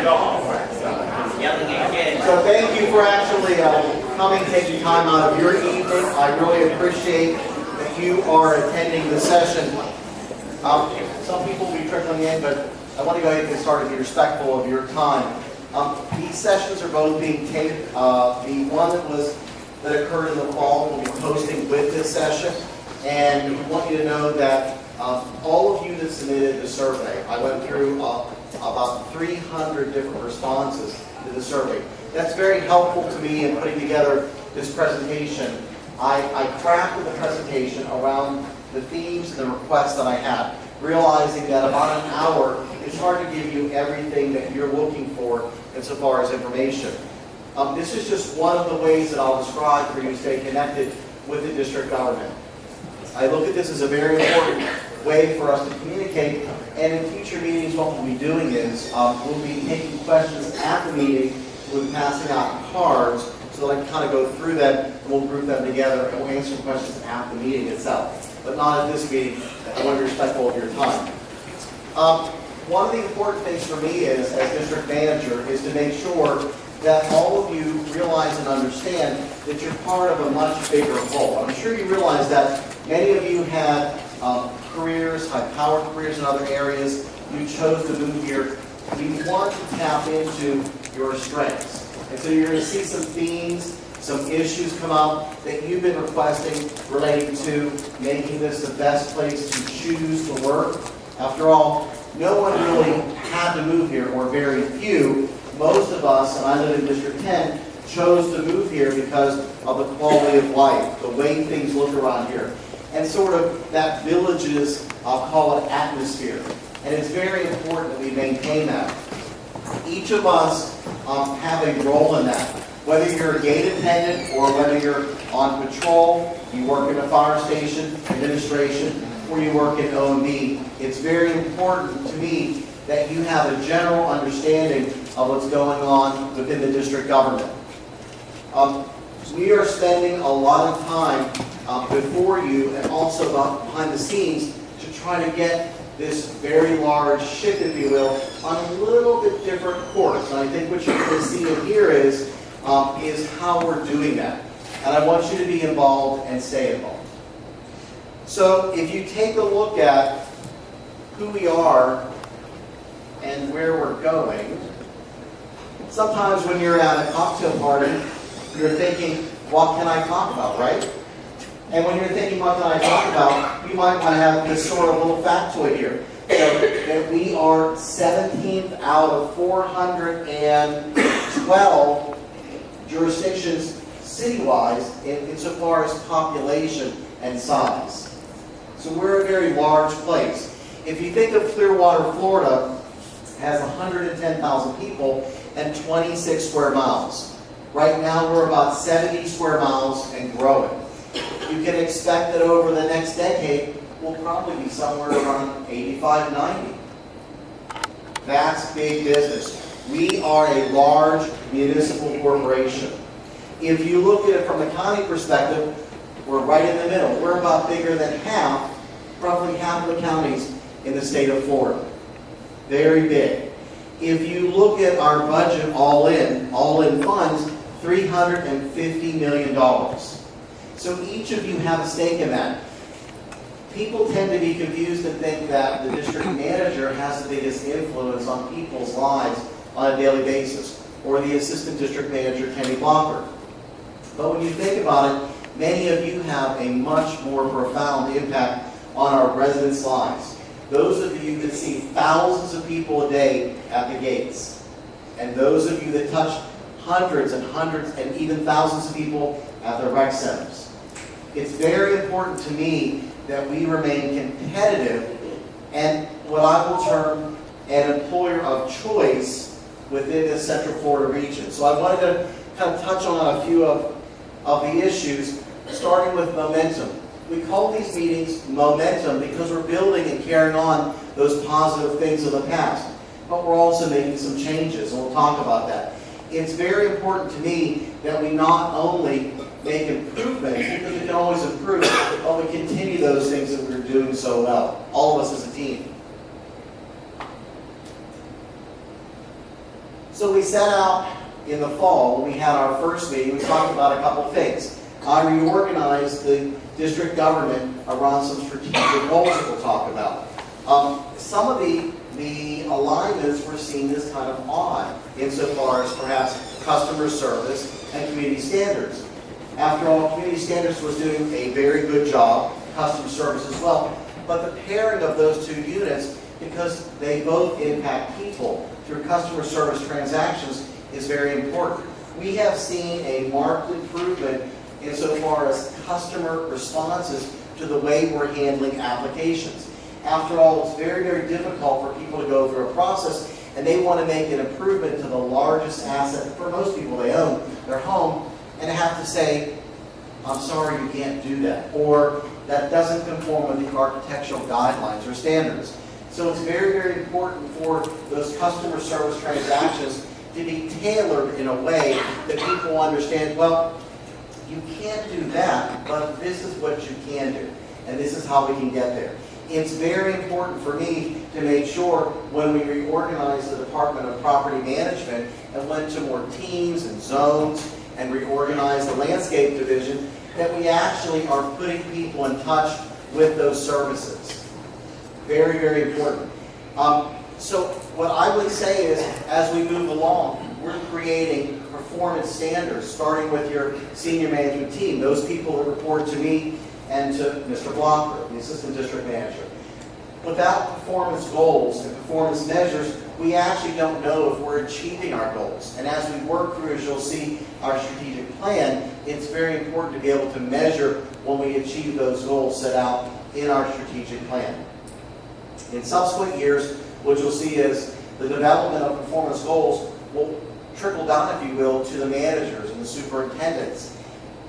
So thank you for actually coming, taking time out of your evening. I really appreciate that you are attending the session. Some people will be trickling in, but I want to go ahead and get started and be respectful of your time. These sessions are both being taped. The one that occurred in the fall will be posting with this session. And we want you to know that all of you that submitted the survey, I went through about 300 different responses to the survey. That's very helpful to me in putting together this presentation. I crafted the presentation around the themes and the requests that I had, realizing that about an hour is hard to give you everything that you're looking for insofar as information. This is just one of the ways that I'll describe for you to stay connected with the district government. I look at this as a very important way for us to communicate, and in future meetings what we'll be doing is we'll be taking questions at the meeting, we'll be passing out cards so that I can kind of go through them and we'll group them together and we'll answer questions at the meeting itself, but not at this meeting. I want to be respectful of your time. One of the important things for me is, as district manager, is to make sure that all of you realize and understand that you're part of a much bigger whole. I'm sure you realize that many of you had careers, high-powered careers in other areas. You chose to move here. We want to tap into your strengths. And so you're going to see some themes, some issues come up that you've been requesting relating to making this the best place to choose to work. After all, no one really had to move here, or very few. Most of us, and I live in District 10, chose to move here because of the quality of life, the way things look around here, and sort of that village's, I'll call it, atmosphere. And it's very important that we maintain that. Each of us have a role in that. Whether you're a gate attendant or whether you're on patrol, you work in a fire station, administration, or you work in O&B, it's very important to me that you have a general understanding of what's going on within the district government. We are spending a lot of time before you and also behind the scenes to try to get this very large ship, if you will, on a little bit different course. And I think what you're going to see in here is how we're doing that. And I want you to be involved and stay involved. So if you take a look at who we are and where we're going, sometimes when you're at a cocktail party, you're thinking, what can I talk about, right? And when you're thinking, what can I talk about, you might want to have this sort of little factoid here. So that we are 17th out of 412 jurisdictions city-wise insofar as population and size. So we're a very large place. If you think of Clearwater, Florida, has 110,000 people and 26 square miles. Right now we're about 70 square miles and growing. You can expect that over the next decade, we'll probably be somewhere around 85, 90. That's big business. We are a large municipal corporation. If you look at it from a county perspective, we're right in the middle. We're about bigger than half, roughly half of the counties in the state of Florida. Very big. If you look at our budget all in funds, $350 million. So each of you have a stake in that. People tend to be confused and think that the district manager has the biggest influence on people's lives on a daily basis, or the assistant district manager, Kenny Blocker. But when you think about it, many of you have a much more profound impact on our residents' lives. Those of you that see thousands of people a day at the gates, and those of you that touch hundreds and even thousands of people at the rec centers. It's very important to me that we remain competitive and what I will term an employer of choice within the Central Florida region. So I wanted to kind of touch on a few of the issues, starting with momentum. We call these meetings momentum because we're building and carrying on those positive things of the past. But we're also making some changes, and we'll talk about that. It's very important to me that we not only make improvements, because we can always improve, but we continue those things that we're doing so well, all of us as a team. So we set out in the fall, when we had our first meeting, we talked about a couple things. I reorganized the district government around some strategic goals that we'll talk about. Some of the alignments were seen as kind of odd, insofar as perhaps customer service and community standards. After all, community standards was doing a very good job, customer service as well, but the pairing of those two units, because they both impact people through customer service transactions, is very important. We have seen a marked improvement insofar as customer responses to the way we're handling applications. After all, it's very, very difficult for people to go through a process, and they want to make an improvement to the largest asset for most people they own, their home, and have to say, I'm sorry, you can't do that, or that doesn't conform with the architectural guidelines or standards. So it's very, very important for those customer service transactions to be tailored in a way that people understand, well, you can't do that, but this is what you can do, and this is how we can get there. It's very important for me to make sure when we reorganize the Department of Property Management and went to more teams and zones and reorganize the landscape division, that we actually are putting people in touch with those services. Very, very important. So what I would say is, as we move along, we're creating performance standards, starting with your senior management team, those people that report to me and to Mr. Blocker, the assistant district manager. Without performance goals and performance measures, we actually don't know if we're achieving our goals. And as we work through, as you'll see, our strategic plan, it's very important to be able to measure when we achieve those goals set out in our strategic plan. In subsequent years, what you'll see is the development of performance goals will trickle down, if you will, to the managers and the superintendents.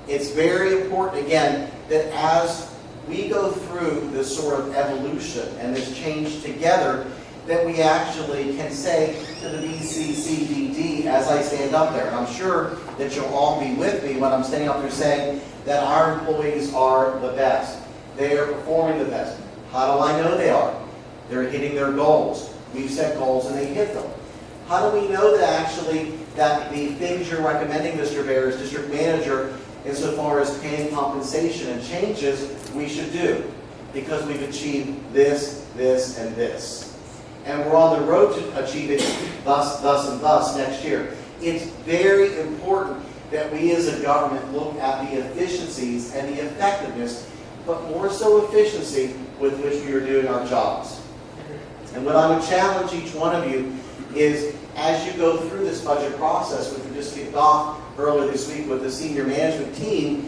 It's very important, again, that as we go through this sort of evolution and this change together, that we actually can say to the BCCDD as I stand up there, and I'm sure that you'll all be with me when I'm standing up there saying that our employees are the best. They are performing the best. How do I know they are? They're hitting their goals. We've set goals and they hit them. How do we know that actually that the things you're recommending, Mr. Bear, as district manager, insofar as paying compensation and changes, we should do? Because we've achieved this, this, and this. And we're on the road to achieving thus, thus, and thus next year. It's very important that we as a government look at the efficiencies and the effectiveness, but more so efficiency with which we are doing our jobs. And what I would challenge each one of you is, as you go through this budget process, which we just kicked off earlier this week with the senior management team,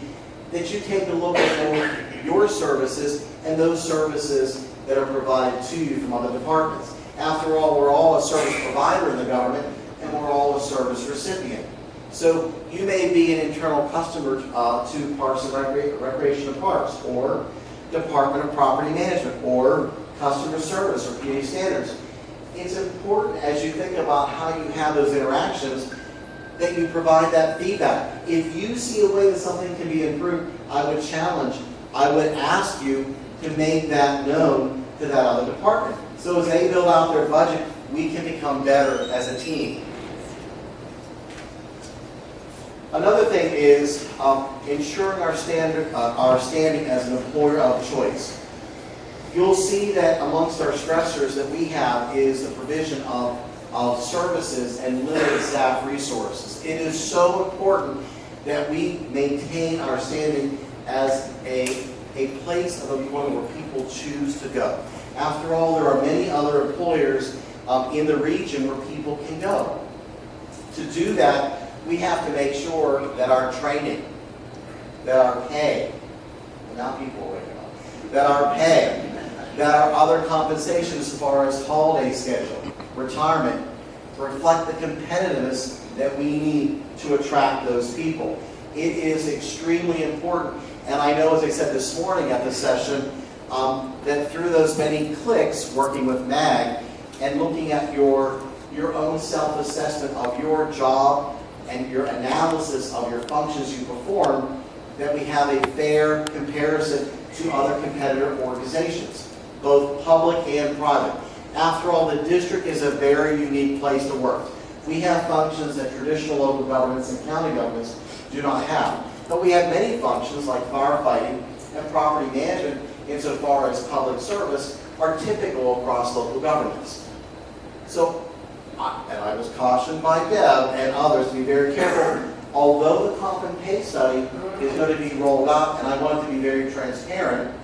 that you take a look at your services and those services that are provided to you from other departments. After all, we're all a service provider in the government, and we're all a service recipient. So you may be an internal customer to Parks and Recreation and Parks, or Department of Property Management, or customer service, or community standards. It's important, as you think about how you have those interactions, that you provide that feedback. If you see a way that something can be improved, I would challenge, I would ask you to make that known to that other department. So as they build out their budget, we can become better as a team. Another thing is ensuring our standing as an employer of choice. You'll see that amongst our stressors that we have is the provision of services and limited staff resources. It is so important that we maintain our standing as a place of employment where people choose to go. After all, there are many other employers in the region where people can go. To do that, we have to make sure that our training, that our pay, now people are waking up, that our pay, that our other compensations as far as holiday schedule, retirement, reflect the competitiveness that we need to attract those people. It is extremely important, and I know, as I said this morning at the session, that through those many clicks working with MAG and looking at your own self-assessment of your job and your analysis of your functions you perform, that we have a fair comparison to other competitor organizations, both public and private. After all, the district is a very unique place to work. We have functions that traditional local governments and county governments do not have. But we have many functions like firefighting and property management, insofar as public service, are typical across local governments. So, and I was cautioned by Deb and others to be very careful. Although the comp and pay study is going to be rolled out, and I want it to be very transparent,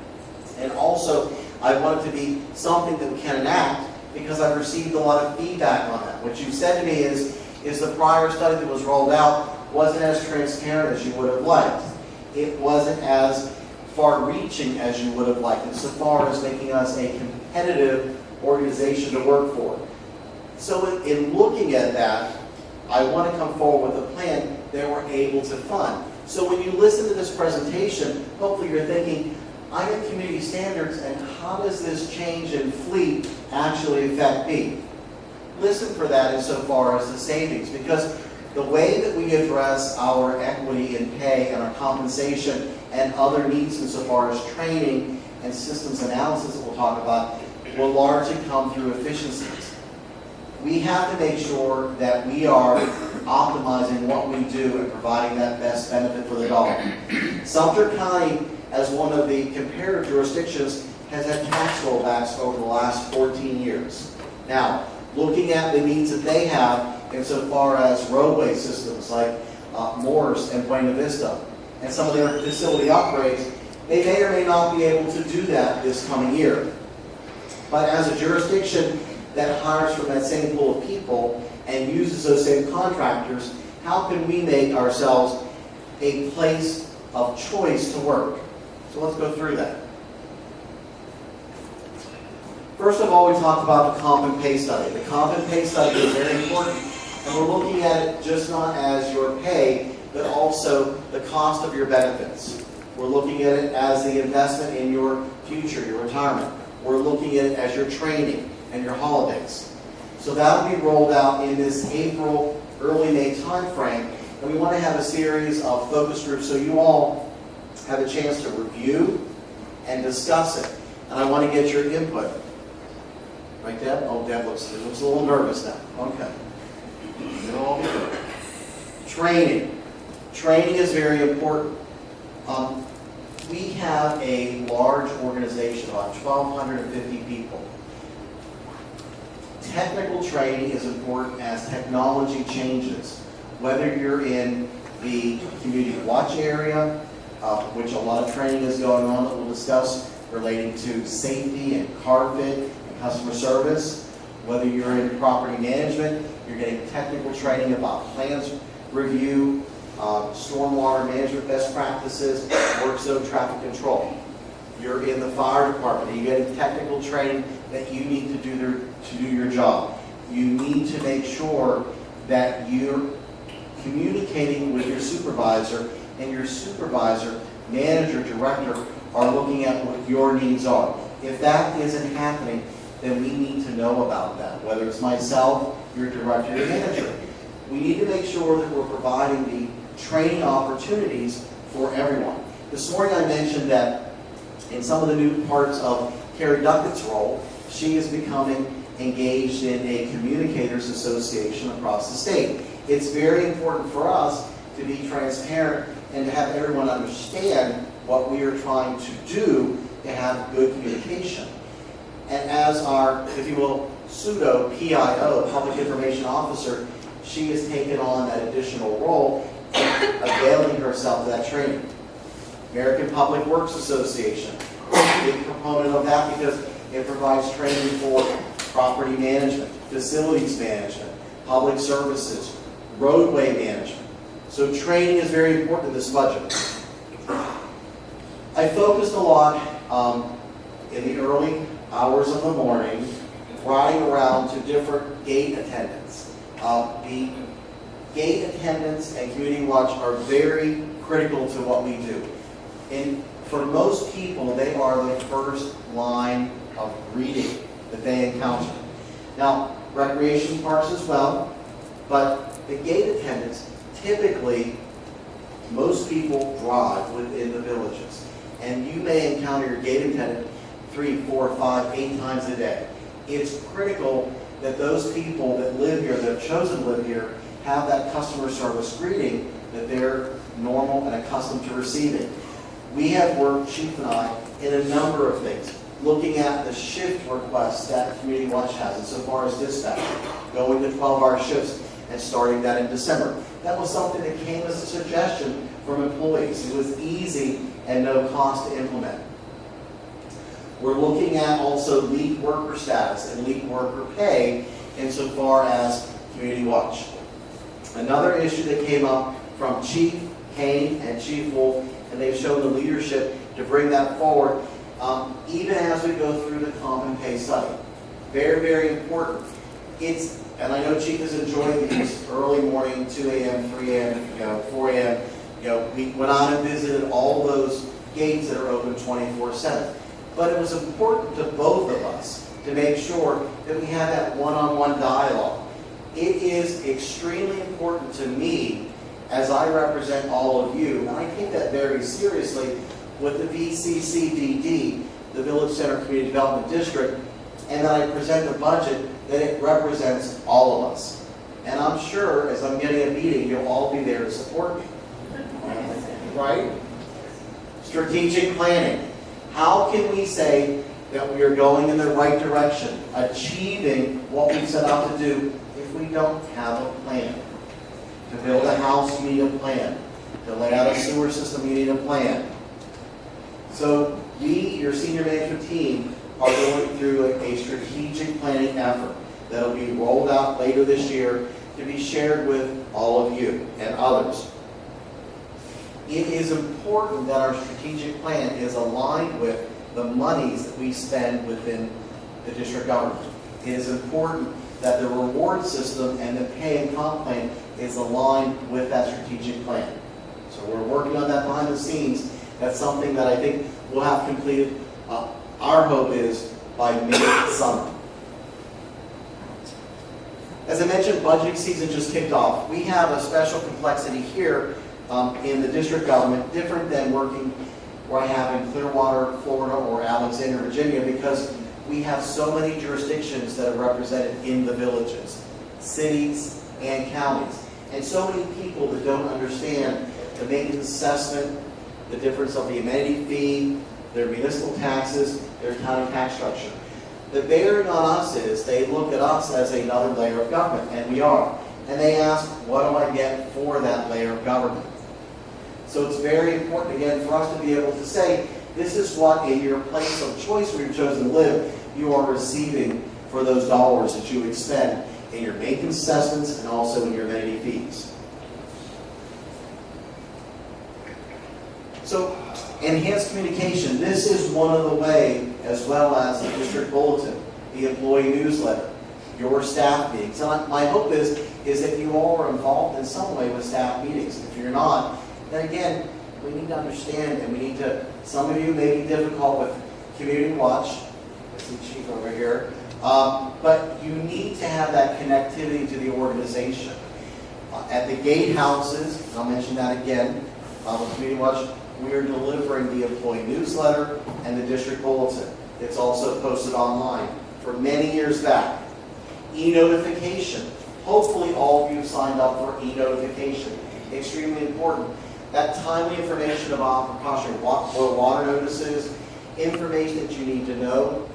and also I want it to be something that we can enact, because I've received a lot of feedback on that. What you said to me is the prior study that was rolled out wasn't as transparent as you would have liked. It wasn't as far-reaching as you would have liked, insofar as making us a competitive organization to work for. So in looking at that, I want to come forward with a plan that we're able to fund. So when you listen to this presentation, hopefully you're thinking, I'm in community standards, and how does this change in fleet actually affect me? Listen for that insofar as the savings, because the way that we address our equity in pay and our compensation and other needs insofar as training and systems analysis that we'll talk about will largely come through efficiencies. We have to make sure that we are optimizing what we do and providing that best benefit for the dollar. Sumter County, as one of the comparative jurisdictions, has had tax rollbacks over the last 14 years. Now, looking at the needs that they have insofar as roadway systems like Morris and Buena Vista and some of their facility upgrades, they may or may not be able to do that this coming year. But as a jurisdiction that hires from that same pool of people and uses those same contractors, how can we make ourselves a place of choice to work? So let's go through that. First of all, we talked about the comp and pay study. The comp and pay study is very important, and we're looking at it just not as your pay, but also the cost of your benefits. We're looking at it as the investment in your future, your retirement. We're looking at it as your training and your holidays. So that will be rolled out in this April, early May timeframe, and we want to have a series of focus groups so you all have a chance to review and discuss it. And I want to get your input. Right, Deb? Oh, Deb looks a little nervous now. Okay. It'll all be good. Training. Training is very important. We have a large organization, about 1,250 people. Technical training is important as technology changes. Whether you're in the community watch area, which a lot of training is going on that we'll discuss relating to safety and carpet and customer service. Whether you're in property management, you're getting technical training about plans review, stormwater management best practices, work zone traffic control. You're in the fire department, you're getting technical training that you need to do your job. You need to make sure that you're communicating with your supervisor, and your supervisor, manager, director are looking at what your needs are. If that isn't happening, then we need to know about that, whether it's myself, your director, your manager. We need to make sure that we're providing the training opportunities for everyone. This morning I mentioned that in some of the new parts of Carrie Duckett's role, she is becoming engaged in a communicators association across the state. It's very important for us to be transparent and to have everyone understand what we are trying to do to have good communication. And as our, if you will, pseudo PIO, Public Information Officer, she has taken on that additional role, availing herself of that training. American Public Works Association, a big proponent of that because it provides training for property management, facilities management, public services, roadway management. So training is very important in this budget. I focused a lot in the early hours of the morning riding around to different gate attendants. The gate attendants and community watch are very critical to what we do. And for most people, they are the first line of greeting that they encounter. Now, recreation parks as well, but the gate attendants, typically, most people drive within the villages. And you may encounter your gate attendant 3, 4, 5, 8 times a day. It's critical that those people that live here, that have chosen to live here, have that customer service greeting that they're normal and accustomed to receiving. We have worked, Chief and I, in a number of things, looking at the shift requests that Community Watch has, and so far as dispatch, going to 12-hour shifts and starting that in December. That was something that came as a suggestion from employees. It was easy and no cost to implement. We're looking at also lead worker status and lead worker pay insofar as Community Watch. Another issue that came up from Chief Kane and Chief Wolf, and they've shown the leadership to bring that forward, even as we go through the comp and pay study. Very, very important. And I know Chief has enjoyed these early morning, 2 a.m., 3 a.m., 4 a.m. We went out and visited all those gates that are open 24/7. But it was important to both of us to make sure that we had that one-on-one dialogue. It is extremely important to me as I represent all of you, and I take that very seriously with the VCCDD, the Village Center Community Development District, and that I present the budget that it represents all of us. And I'm sure as I'm getting a meeting, you'll all be there to support me. Right? Strategic planning. How can we say that we are going in the right direction, achieving what we set out to do, if we don't have a plan? To build a house, you need a plan. To lay out a sewer system, you need a plan. So we, your senior management team, are going through a strategic planning effort that will be rolled out later this year to be shared with all of you and others. It is important that our strategic plan is aligned with the monies that we spend within the district government. It is important that the reward system and the pay and comp plan is aligned with that strategic plan. So we're working on that behind the scenes. That's something that I think we'll have completed. Our hope is by mid-summer. As I mentioned, budgeting season just kicked off. We have a special complexity here in the district government, different than working where I have in Clearwater, Florida, or Alexandria, Virginia, because we have so many jurisdictions that are represented in the villages, cities, and counties, and so many people that don't understand the maintenance assessment, the difference of the amenity fee, their municipal taxes, their county tax structure. The bearing on us is they look at us as another layer of government, and we are. And they ask, what do I get for that layer of government? So it's very important, again, for us to be able to say, this is what in your place of choice where you've chosen to live, you are receiving for those dollars that you would spend in your maintenance assessments and also in your amenity fees. So, enhanced communication. This is one of the ways, as well as the district bulletin, the employee newsletter, your staff meetings. And my hope is that you all are involved in some way with staff meetings. If you're not, then again, we need to understand, and we need to, some of you may be difficult with Community Watch. I see Chief over here. But you need to have that connectivity to the organization. At the gatehouses, and I'll mention that again, with Community Watch, we are delivering the employee newsletter and the district bulletin. It's also posted online for many years back. E-notification. Hopefully all of you signed up for e-notification. Extremely important. That timely information about precautionary water notices, information that you need to know.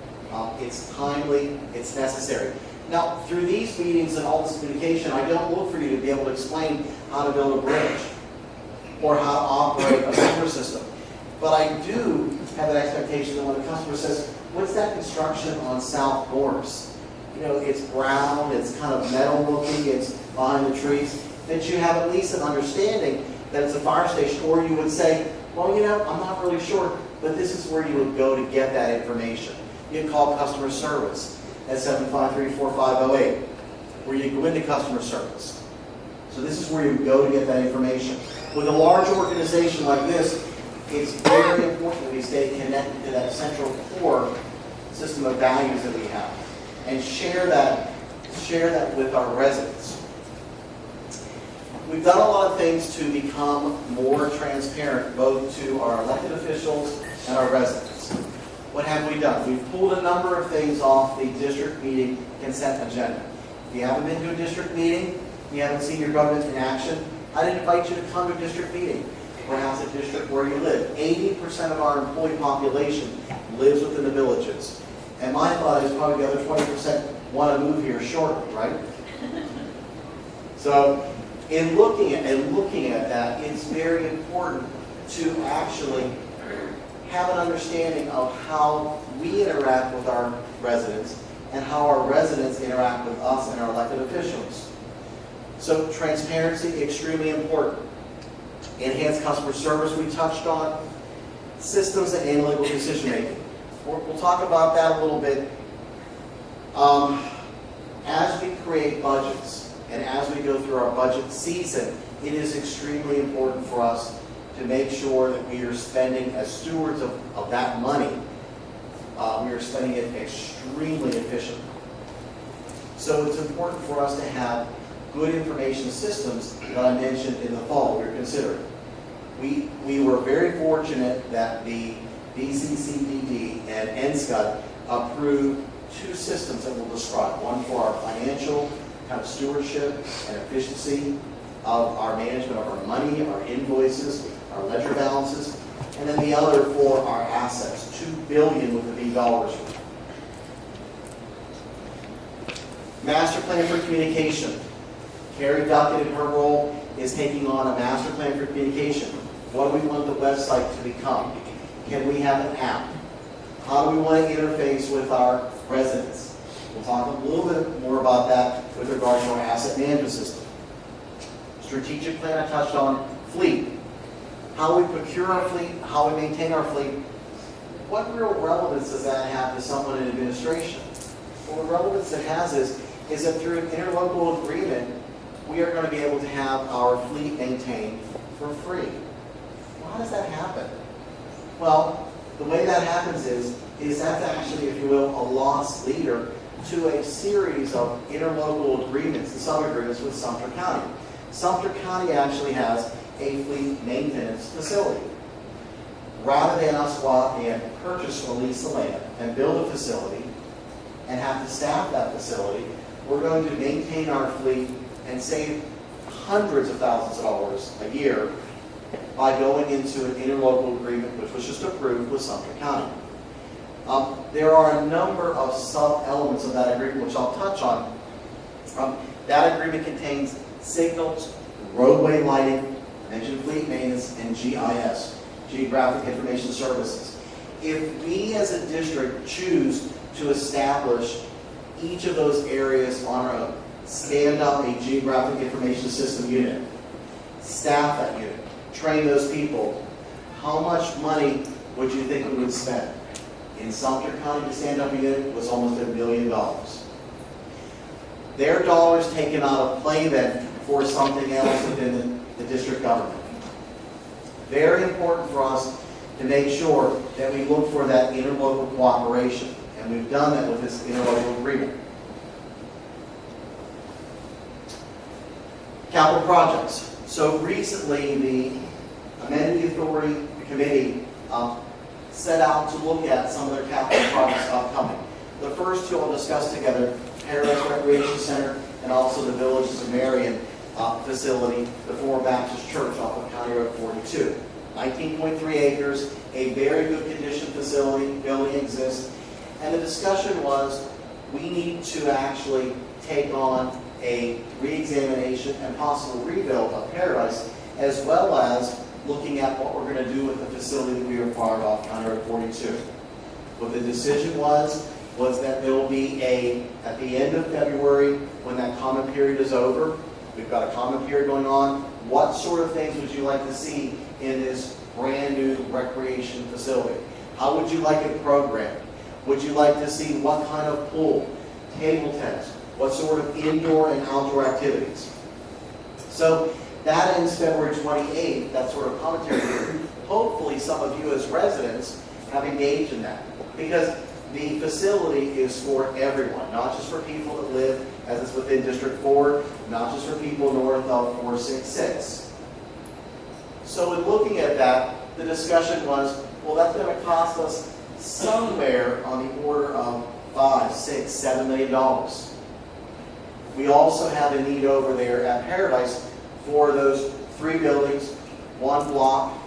It's timely, it's necessary. Now, through these meetings and all this communication, I don't look for you to be able to explain how to build a bridge or how to operate a sewer system. But I do have an expectation that when a customer says, what's that construction on South Morris? You know, it's brown, it's kind of metal looking, it's behind the trees, that you have at least an understanding that it's a fire station, or you would say, well, you know, I'm not really sure, but this is where you would go to get that information. You'd call customer service at 753-4508, where you go into customer service. So this is where you go to get that information. With a large organization like this, it's very important that we stay connected to that central core system of values that we have and share that with our residents. We've done a lot of things to become more transparent, both to our elected officials and our residents. what have we done? We've pulled a number of things off the district meeting consent agenda. If you haven't been to a district meeting, you haven't seen your government in action, I'd invite you to come to a district meeting. Perhaps a district where you live. 80% of our employee population lives within the villages. And my thought is probably the other 20% want to move here shortly, right? So, in looking at that, it's very important to actually have an understanding of how we interact with our residents and how our residents interact with us and our elected officials. So, transparency, extremely important. Enhanced customer service we touched on. Systems and analytical decision making. We'll talk about that a little bit. As we create budgets and as we go through our budget season, it is extremely important for us to make sure that we are spending, as stewards of that money, we are spending it extremely efficiently. So it's important for us to have good information systems that I mentioned in the fall we're considering. We were very fortunate that the BCCDD and NSCUD approved 2 systems that we'll describe. One for our financial kind of stewardship and efficiency of our management of our money, our invoices, our ledger balances, and then the other for our assets, $2 billion with the B dollars. Master plan for communication. Carrie Duckett in her role is taking on a master plan for communication. What do we want the website to become? Can we have an app? How do we want to interface with our residents? We'll talk a little bit more about that with regard to our asset management system. Strategic plan I touched on. Fleet. How we procure our fleet, how we maintain our fleet. What real relevance does that have to someone in administration? Well, the relevance it has is that through an interlocal agreement, we are going to be able to have our fleet maintained for free. Well, how does that happen? Well, the way that happens is that's actually, if you will, a loss leader to a series of interlocal agreements and sub-agreements with Sumter County. Sumter County actually has a fleet maintenance facility. Rather than us go out and purchase or lease the land and build a facility and have to staff that facility, we're going to maintain our fleet and save hundreds of thousands of dollars a year by going into an interlocal agreement, which was just approved with Sumter County. There are a number of sub-elements of that agreement, which I'll touch on. That agreement contains signals, roadway lighting, mentioned fleet maintenance, and GIS, Geographic Information Services. If we as a district choose to establish each of those areas on our own, stand up a Geographic Information System unit, staff that unit, train those people, how much money would you think we would spend? In Sumter County to stand up a unit was almost $1 million. Their dollars taken out of play then for something else within the district government. Very important for us to make sure that we look for that interlocal cooperation. And we've done that with this interlocal agreement. Capital projects. So recently the Amenity Authority Committee set out to look at some of their capital projects upcoming. The first 2 I'll discuss together, Paradise Recreation Center and also the Villages of Marion facility, the former Baptist Church off of County Road 42. 19.3 acres, a very good condition facility, building exists. And the discussion was, we need to actually take on a re-examination and possible rebuild of Paradise, as well as looking at what we're going to do with the facility that we acquired off County Road 42. What the decision was that there will be at the end of February, when that comment period is over, we've got a comment period going on, what sort of things would you like to see in this brand new recreation facility? How would you like it programmed? Would you like to see what kind of pool, table tennis, what sort of indoor and outdoor activities? So that ends February 28th, that sort of commentary period. Hopefully some of you as residents have engaged in that, because the facility is for everyone, not just for people that live, as it's within District 4, not just for people north of 466. So in looking at that, the discussion was, well, that's going to cost us somewhere on the order of $5, $6, $7 million. We also have a need over there at Paradise for those 3 buildings, 1 block,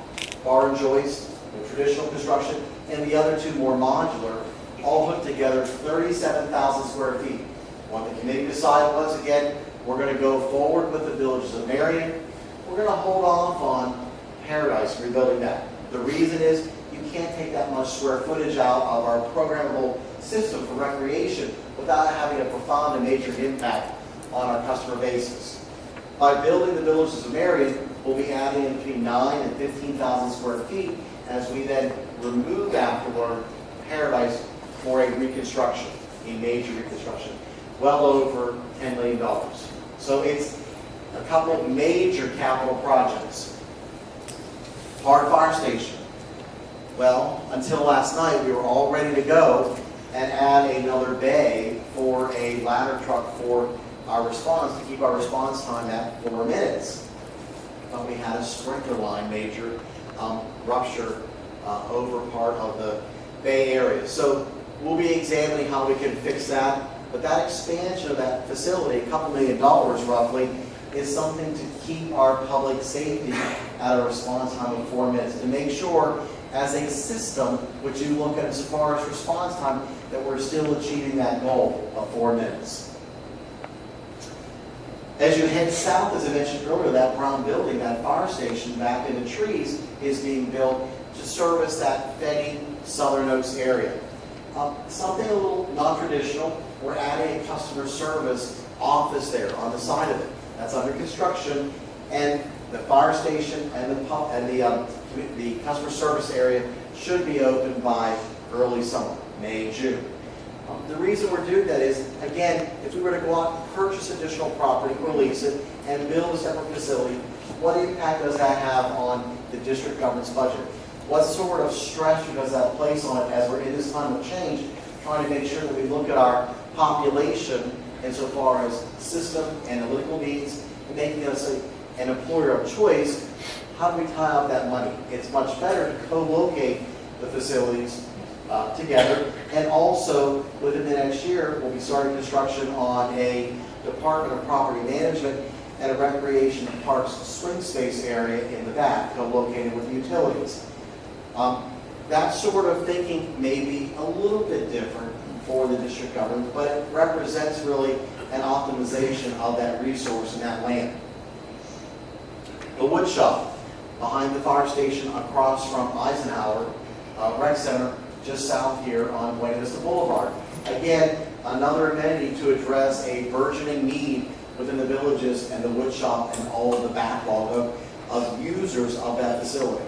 bar and joist, the traditional construction, and the other 2 more modular, all hooked together, 37,000 square feet. What the committee decided was, again, we're going to go forward with the Villages of Marion. We're going to hold off on Paradise, rebuilding that. The reason is you can't take that much square footage out of our programmable system for recreation without having a profound and major impact on our customer bases. By building the Villages of Marion, we'll be adding between 9 and 15,000 square feet as we then remove afterward Paradise for a reconstruction, a major reconstruction, well over $10 million. So it's a couple of major capital projects. Hard Fire Station. Well, until last night, we were all ready to go and add another bay for a ladder truck for our response, to keep our response time at 4 minutes. But we had a sprinkler line major rupture over part of the bay area. So we'll be examining how we can fix that. But that expansion of that facility, a couple $1 million roughly, is something to keep our public safety at a response time of 4 minutes. To make sure, as a system, which you look at as far as response time, that we're still achieving that goal of 4 minutes. As you head south, as I mentioned earlier, that brown building, that fire station back in the trees, is being built to service that Fenny Southern Oaks area. Something a little non-traditional, we're adding a customer service office there on the side of it. That's under construction, and the fire station and the customer service area should be open by early summer, May, June. The reason we're doing that is, again, if we were to go out and purchase additional property or lease it and build a separate facility, what impact does that have on the district government's budget? What sort of stress does that place on it as we're in this time of change, trying to make sure that we look at our population insofar as system, analytical needs, and making us an employer of choice? How do we tie up that money? It's much better to co-locate the facilities together, and also within the next year we'll be starting construction on a Department of Property Management and a Recreation and Parks swing space area in the back, co-located with the utilities. That sort of thinking may be a little bit different for the district government, but it represents really an optimization of that resource and that land. The wood shop behind the fire station across from Eisenhower Rec Center, just south here on Buena Vista Boulevard. Again, another amenity to address a burgeoning need within the villages and the wood shop and all of the backlog of users of that facility.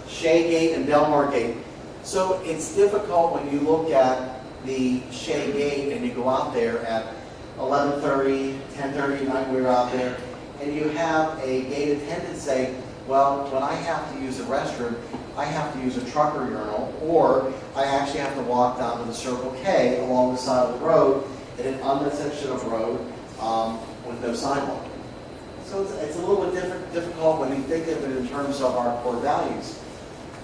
Shea Gate and Delmar Gate. So it's difficult when you look at the Shea Gate and you go out there at 11:30, 10:30 at night, we were out there, and you have a gate attendant say, well, when I have to use the restroom, I have to use a trucker urinal, or I actually have to walk down to the Circle K along the side of the road in an unlit section of road with no sidewalk. So it's a little bit difficult when you think of it in terms of our core values: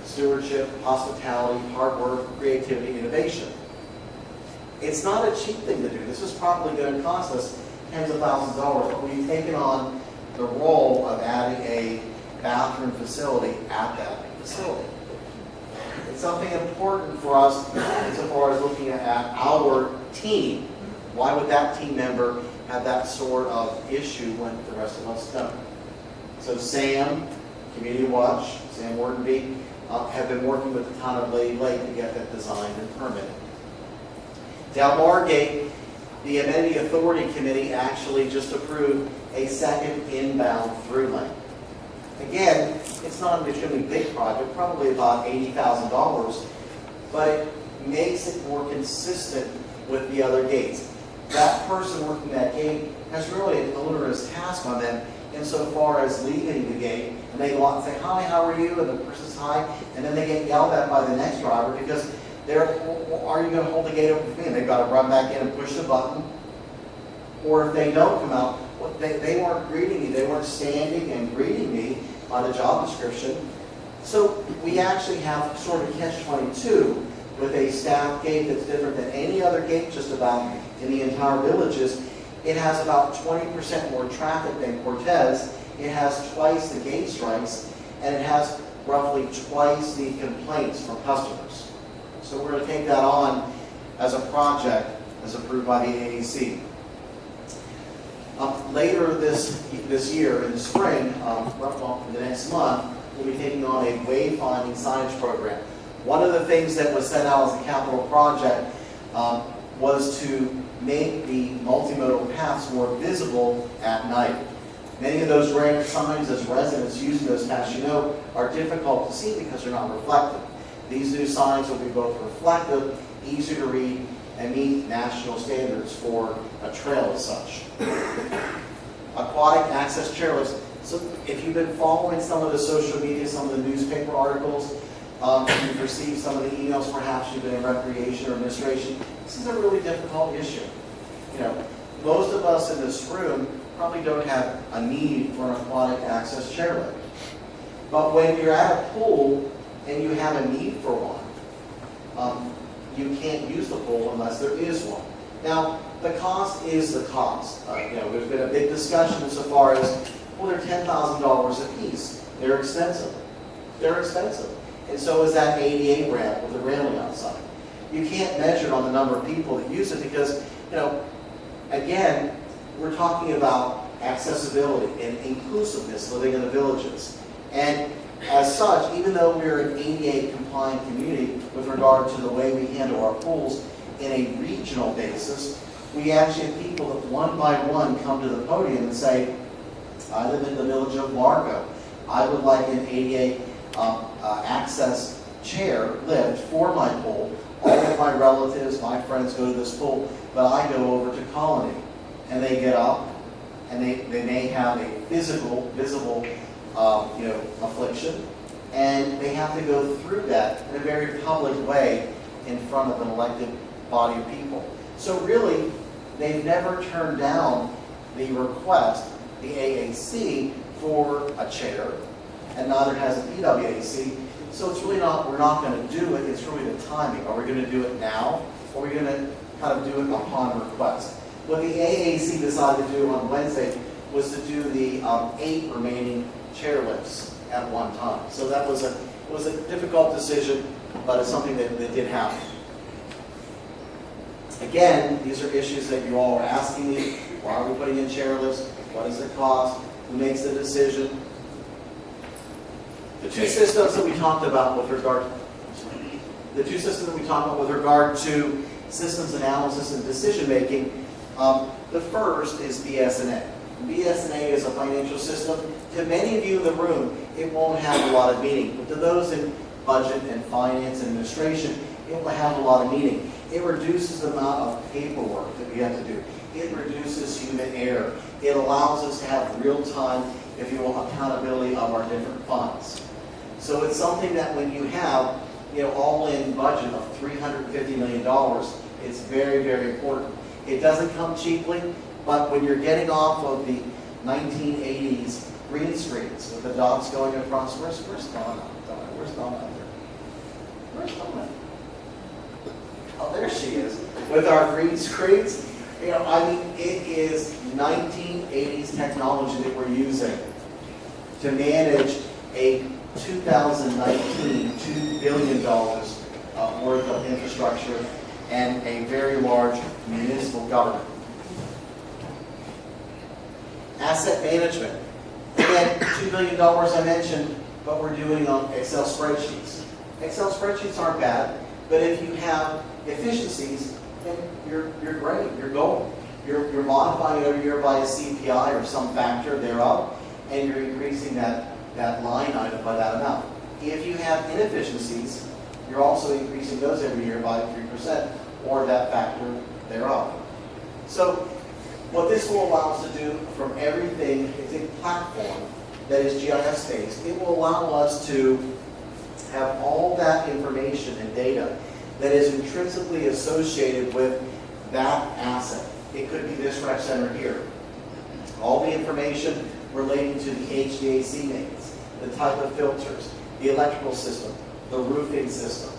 stewardship, hospitality, hard work, creativity, innovation. It's not a cheap thing to do. This is probably going to cost us tens of thousands of dollars, but we've taken on the role of adding a bathroom facility at that facility. It's something important for us insofar as looking at our team. Why would that team member have that sort of issue when the rest of us don't? So Sam, Community Watch, Sam Wortenby, have been working with the town of Lady Lake to get that designed and permitted. Delmar Gate, the Amenity Authority Committee actually just approved a second inbound through lane. Again, it's not an extremely big project, probably about $80,000, but it makes it more consistent with the other gates. That person working that gate has really an onerous task on them insofar as leaving the gate, and they go out and say, hi, how are you? And the person says hi, and then they get yelled at by the next driver because are you going to hold the gate open for me? And they've got to run back in and push the button. Or if they don't come out, they weren't greeting me, they weren't standing and greeting me by the job description. So we actually have sort of catch-22 with a staff gate that's different than any other gate just about in the entire villages. It has about 20% more traffic than Cortez. It has twice the gate strikes, and it has roughly twice the complaints from customers. So we're going to take that on as a project as approved by the AAC. Later this year, in the spring, well, the next month, we'll be taking on a wayfinding signage program. One of the things that was set out as a capital project was to make the multimodal paths more visible at night. Many of those ramps, sometimes as residents using those paths, you know, are difficult to see because they're not reflective. These new signs will be both reflective, easy to read, and meet national standards for a trail as such. Aquatic access chairlifts. So if you've been following some of the social media, some of the newspaper articles, you've received some of the emails, perhaps you've been in recreation or administration, this is a really difficult issue. You know, most of us in this room probably don't have a need for an aquatic access chairlift. But when you're at a pool and you have a need for one, you can't use the pool unless there is one. Now, the cost is the cost. You know, there's been a big discussion insofar as, well, they're $10,000 a piece. They're expensive. They're expensive. And so is that ADA ramp with the railing outside. You can't measure on the number of people that use it because, you know, again, we're talking about accessibility and inclusiveness living in the villages. And as such, even though we're an ADA compliant community with regard to the way we handle our pools in a regional basis, we actually have people that one by one come to the podium and say, I live in the village of Largo. I would like an ADA access chair lift for my pool. All of my relatives, my friends go to this pool, but I go over to Colony. And they get up, and they may have a visible affliction, and they have to go through that in a very public way in front of an elected body of people. So really, they've never turned down the request, the AAC, for a chair, and neither has the PWAC. So it's really not, we're not going to do it, it's really the timing. Are we going to do it now, or are we going to kind of do it upon request? What the AAC decided to do on Wednesday was to do the 8 remaining chairlifts at one time. So that was a difficult decision, but it's something that did happen. Again, these are issues that you all are asking me. Why are we putting in chairlifts? What does it cost? Who makes the decision? The two systems that we talked about with regard to systems analysis and decision making. The first is BS&A. BS&A is a financial system. To many of you in the room, it won't have a lot of meaning. But to those in budget and finance and administration, it will have a lot of meaning. It reduces the amount of paperwork that we have to do. It reduces human error. It allows us to have real-time, if you will, accountability of our different funds. So it's something that when you have, you know, all-in budget of $350 million, it's very, very important. It doesn't come cheaply, but when you're getting off of the 1980s green screens with the dots going across, where's Donna? Where's Donna out there? Where's Donna? Oh, there she is. With our green screens. You know, I mean, it is 1980s technology that we're using to manage a 2019 $2 billion worth of infrastructure and a very large municipal government. Asset management. Again, $2 billion I mentioned, but we're doing on Excel spreadsheets. Excel spreadsheets aren't bad, but if you have efficiencies, then you're great, you're golden. You're modifying it every year by a CPI or some factor thereof, and you're increasing that line item by that amount. If you have inefficiencies, you're also increasing those every year by 3% or that factor thereof. So what this will allow us to do from everything, it's a platform that is GIS-based. It will allow us to have all that information and data that is intrinsically associated with that asset. It could be this rec center here. All the information relating to the HVAC mains, the type of filters, the electrical system, the roofing system,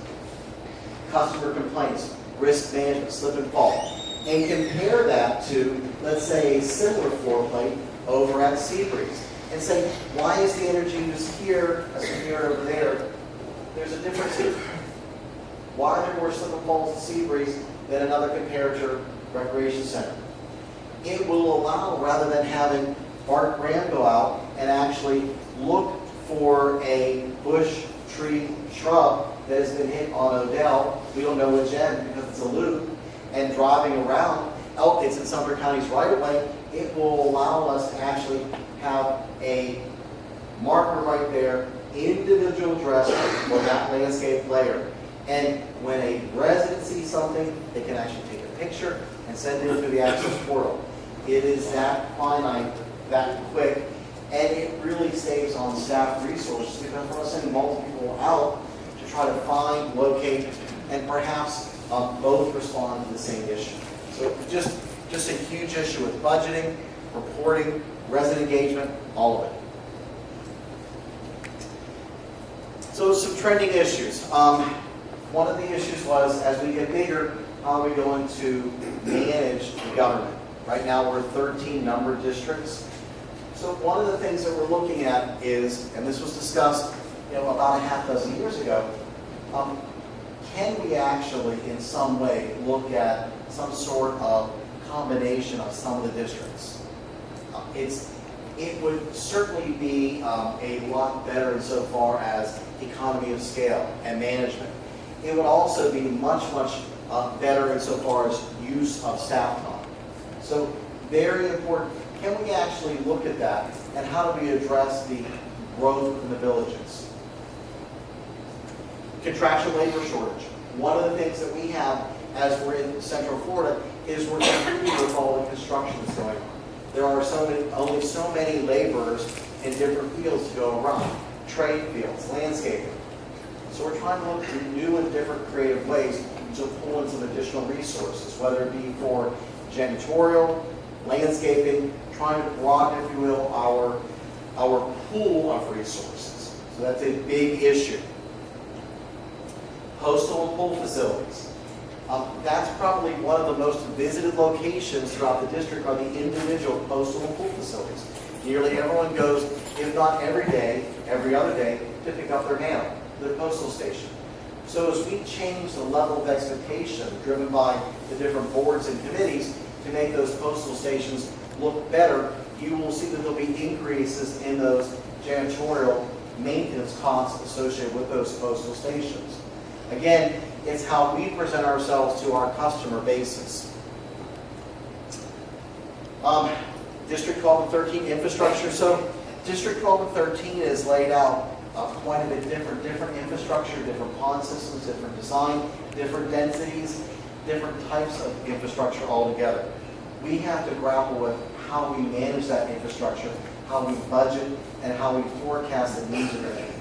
customer complaints, risk management, slip and fall, and compare that to, let's say, a similar floor plate over at Seabreeze, and say, why is the energy used here as compared over there? There's a difference here. Why are there more slip and falls at Seabreeze than another comparator recreation center? It will allow, rather than having Art Graham go out and actually look for a bush, tree, shrub that has been hit on Odell, we don't know which end because it's a loop, and driving around, it's in Sumter County's right of way, it will allow us to actually have a marker right there, individual address for that landscape layer. And when a resident sees something, they can actually take a picture and send it into the access portal. It is that finite, that quick, and it really saves on staff resources because we're not sending multiple people out to try to find, locate, and perhaps both respond to the same issue. So just a huge issue with budgeting, reporting, resident engagement, all of it. So some trending issues. One of the issues was, as we get bigger, how are we going to manage the government? Right now we're 13 numbered districts. So one of the things that we're looking at is, and this was discussed about a half dozen years ago, can we actually in some way look at some sort of combination of some of the districts? It would certainly be a lot better insofar as economy of scale and management. It would also be much better insofar as use of staff time. So very important. Can we actually look at that, and how do we address the growth in the villages? Contractual labor shortage. One of the things that we have as we're in Central Florida is we're competing with all the construction that's going on. There are only so many laborers in different fields to go around. Trade fields, landscaping. So we're trying to look at new and different creative ways to pull in some additional resources, whether it be for janitorial, landscaping, trying to broaden, if you will, our pool of resources. So that's a big issue. Postal and pool facilities. That's probably one of the most visited locations throughout the district are the individual postal and pool facilities. Nearly everyone goes, if not every day, every other day, to pick up their mail, the postal station. So as we change the level of expectation driven by the different boards and committees to make those postal stations look better, you will see that there'll be increases in those janitorial maintenance costs associated with those postal stations. Again, it's how we present ourselves to our customer basis. District 12 and 13 infrastructure. So District 12 and 13 is laid out quite a bit different infrastructure, different pond systems, different design, different densities, different types of infrastructure altogether. We have to grapple with how we manage that infrastructure, how we budget, and how we forecast the needs of it.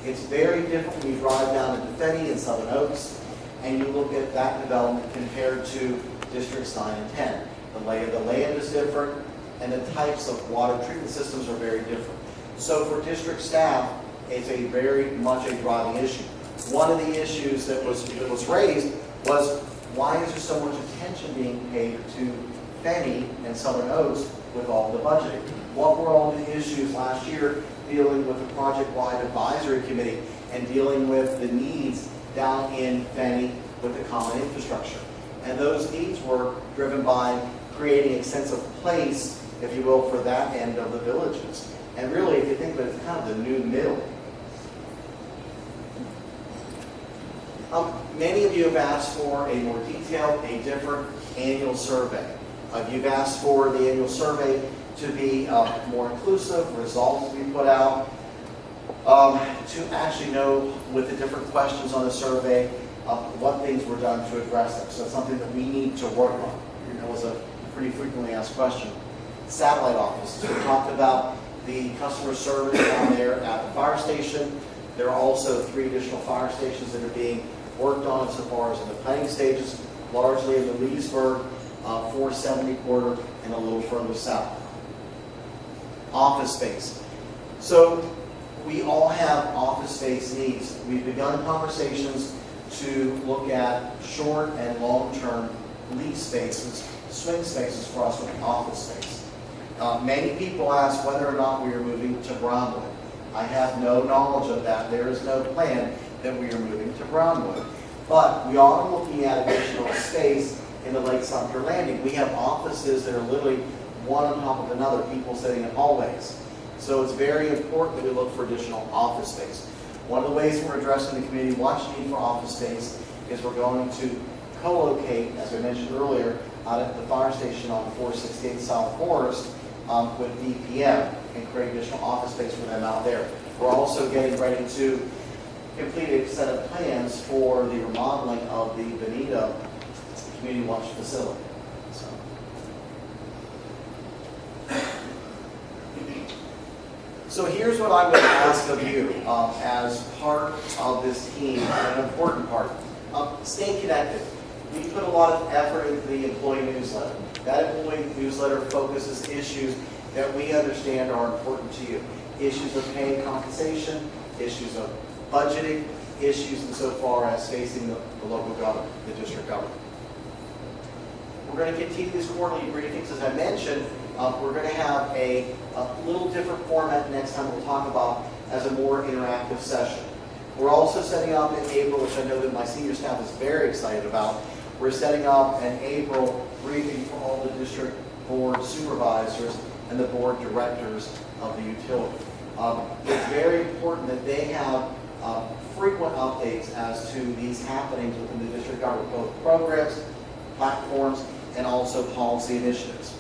It's very different when you drive down to Defetti and Southern Oaks, and you look at that development compared to Districts 9 and 10. The lay of the land is different, and the types of water treatment systems are very different. So for district staff, it's a very much a driving issue. One of the issues that was raised was, why is there so much attention being paid to Fenny and Southern Oaks with all the budgeting? What were all the issues last year dealing with the project-wide advisory committee and dealing with the needs down in Fenny with the common infrastructure? And those needs were driven by creating a sense of place, if you will, for that end of the villages. And really, if you think of it, it's kind of the new middle. Many of you have asked for a more detailed, a different annual survey. You've asked for the annual survey to be more inclusive, results to be put out, to actually know with the different questions on the survey what things were done to address them. So it's something that we need to work on. That was a pretty frequently asked question. Satellite offices. We talked about the customer service down there at the fire station. There are also 3 additional fire stations that are being worked on so far as in the planning stages, largely in the Leesburg, 470 corridor, and a little further south. Office space. So we all have office space needs. We've begun conversations to look at short and long-term lease spaces, swing spaces for us with office space. Many people ask whether or not we are moving to Brownwood. I have no knowledge of that. There is no plan that we are moving to Brownwood. But we are looking at additional space in the Lake Sumter Landing. We have offices that are literally one on top of another, people sitting in hallways. So it's very important that we look for additional office space. One of the ways we're addressing the community watch need for office space is we're going to co-locate, as I mentioned earlier, out at the fire station on 468 South Forest with DPM and create additional office space for them out there. We're also getting ready to complete a set of plans for the remodeling of the Bonita Community Watch facility. So here's what I would ask of you as part of this team, an important part. Stay connected. We put a lot of effort into the employee newsletter. That employee newsletter focuses issues that we understand are important to you. Issues of pay and compensation, issues of budgeting, issues insofar as facing the local government, the district government. We're going to continue these quarterly briefings. As I mentioned, we're going to have a little different format next time we'll talk about as a more interactive session. We're also setting up in April, which I know that my senior staff is very excited about. We're setting up an April briefing for all the district board supervisors and the board directors of the utility. It's very important that they have frequent updates as to these happenings within the district government, both programs, platforms, and also policy initiatives.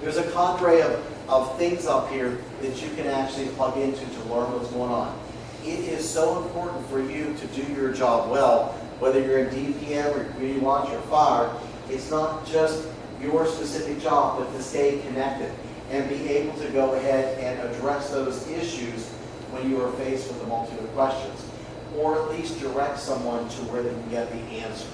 There's a cadre of things up here that you can actually plug into to learn what's going on. It is so important for you to do your job well, whether you're in DPM or community watch or fire. It's not just your specific job, but to stay connected and be able to go ahead and address those issues when you are faced with a multitude of questions, or at least direct someone to where they can get the answer.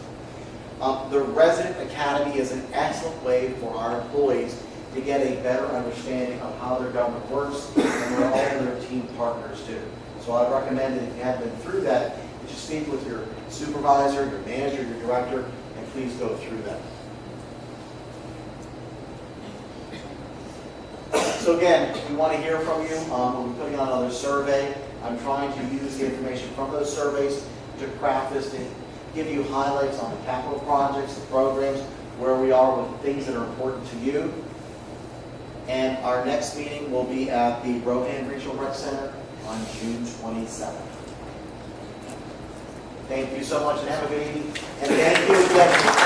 The Resident Academy is an excellent way for our employees to get a better understanding of how their government works and what all of their team partners do. So I recommend that if you haven't been through that, that you speak with your supervisor, your manager, your director, and please go through that. So again, we want to hear from you. We'll be putting out another survey. I'm trying to use the information from those surveys to craft this, to give you highlights on the capital projects, the programs, where we are with things that are important to you. And our next meeting will be at the Rohan Regional Rec Center on June 27th. Thank you so much and have a good evening. And thank you again.